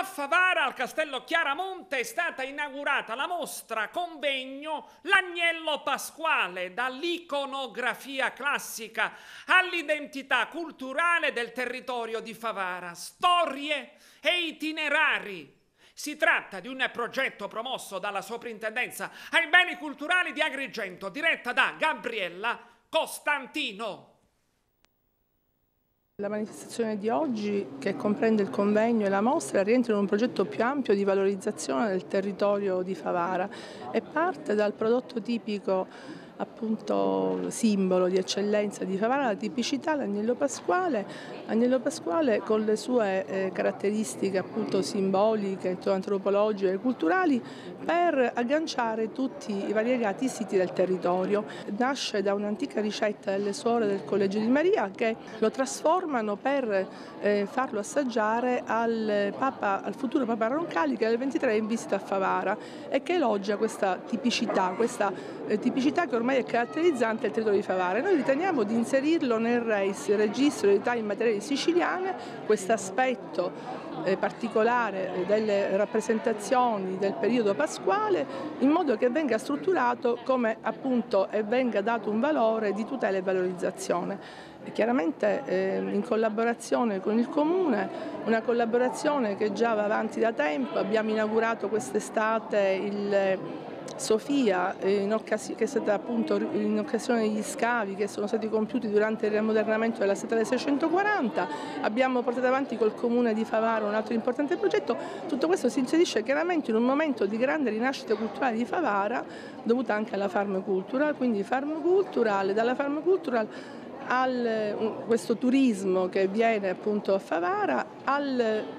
Favara, al Castello Chiaramonte, è stata inaugurata la mostra convegno L'Agnello Pasquale, dall'iconografia classica all'identità culturale del territorio di Favara, storie e itinerari. Si tratta di un progetto promosso dalla Soprintendenza ai Beni Culturali di Agrigento, diretta da Gabriella Costantino. La manifestazione di oggi, che comprende il convegno e la mostra, rientra in un progetto più ampio di valorizzazione del territorio di Favara e parte dal prodotto tipico, appunto simbolo di eccellenza di Favara, la tipicità, l'Agnello Pasquale con le sue caratteristiche appunto simboliche, antropologiche e culturali, per agganciare tutti i variegati siti del territorio. Nasce da un'antica ricetta delle suore del Collegio di Maria che lo trasformano per farlo assaggiare al futuro Papa Roncalli, che nel 23 è in visita a Favara e che elogia questa tipicità che ormai è caratterizzante del territorio di Favara. Noi riteniamo di inserirlo nel REIS, il Registro delle Età Immateriali Siciliane, questo aspetto particolare delle rappresentazioni del periodo pasquale, in modo che venga strutturato come appunto e venga dato un valore di tutela e valorizzazione. E chiaramente in collaborazione con il Comune, una collaborazione che già va avanti da tempo. Abbiamo inaugurato quest'estate il Sofia, che è stata appunto in occasione degli scavi che sono stati compiuti durante il riammodernamento della statale 640. Abbiamo portato avanti col Comune di Favara un altro importante progetto. Tutto questo si inserisce chiaramente in un momento di grande rinascita culturale di Favara, dovuta anche alla Farm Cultural, quindi Farm Cultural, dalla Farm Cultural questo turismo che viene appunto a Favara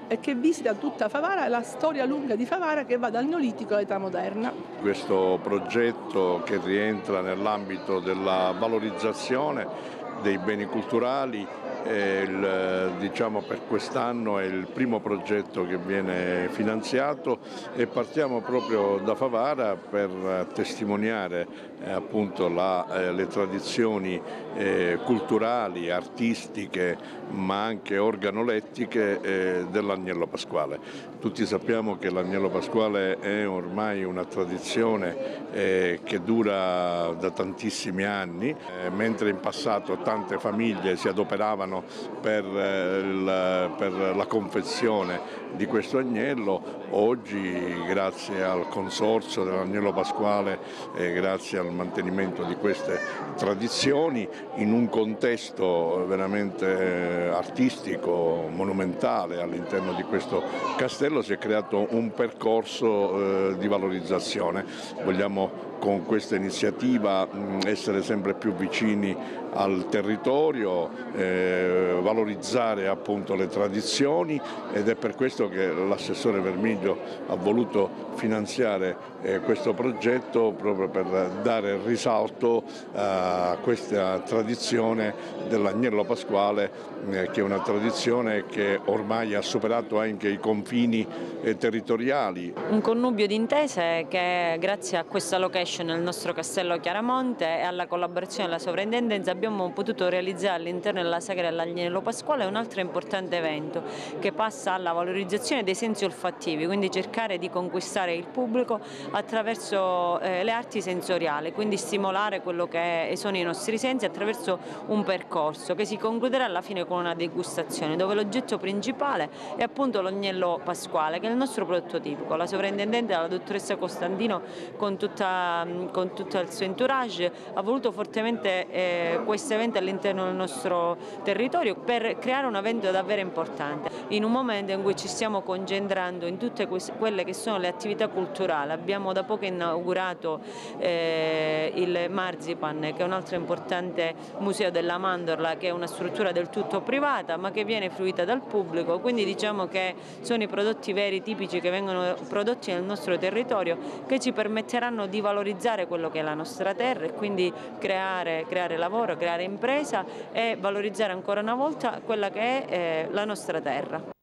e che visita tutta Favara e la storia lunga di Favara, che va dal Neolitico all'età moderna. Questo progetto, che rientra nell'ambito della valorizzazione dei beni culturali, diciamo per quest'anno è il primo progetto che viene finanziato, e partiamo proprio da Favara per testimoniare appunto le tradizioni culturali, artistiche, ma anche organolettiche dell'Agnello Pasquale. Tutti sappiamo che l'Agnello Pasquale è ormai una tradizione che dura da tantissimi anni, mentre in passato tante famiglie si adoperavano per la confezione di questo agnello. Oggi, grazie al consorzio dell'Agnello Pasquale e grazie al mantenimento di queste tradizioni, in un contesto veramente artistico, monumentale all'interno di questo castello, si è creato un percorso di valorizzazione. Vogliamo con questa iniziativa essere sempre più vicini al territorio, valorizzare appunto le tradizioni, ed è per questo che l'assessore Vermiglio ha voluto finanziare questo progetto, proprio per dare risalto a questa tradizione dell'Agnello Pasquale, che è una tradizione che ormai ha superato anche i confini territoriali. Un connubio di intese che, grazie a questa location nel nostro Castello Chiaramonte e alla collaborazione della Sovrintendenza, abbiamo potuto realizzare all'interno della sagra dell'Agnello Pasquale un altro importante evento che passa alla valorizzazione dei sensi olfattivi, quindi cercare di conquistare il pubblico attraverso le arti sensoriali, quindi stimolare quello che sono i nostri sensi attraverso un percorso che si concluderà alla fine con una degustazione, dove l'oggetto principale è appunto l'Agnello Pasquale, che è il nostro prodotto tipico. La Sovrintendente, la dottoressa Costantino, con tutto il suo entourage, ha voluto fortemente questo evento all'interno del nostro territorio per creare un evento davvero importante, in un momento in cui ci stiamo concentrando in tutte quelle che sono le attività culturali. Abbiamo da poco inaugurato il Marzipan, che è un altro importante museo della mandorla, che è una struttura del tutto privata ma che viene fruita dal pubblico, quindi diciamo che sono i prodotti veri, tipici, che vengono prodotti nel nostro territorio, che ci permetteranno di valorizzare quello che è la nostra terra e quindi creare lavoro, creare impresa e valorizzare ancora una volta quella che è la nostra terra.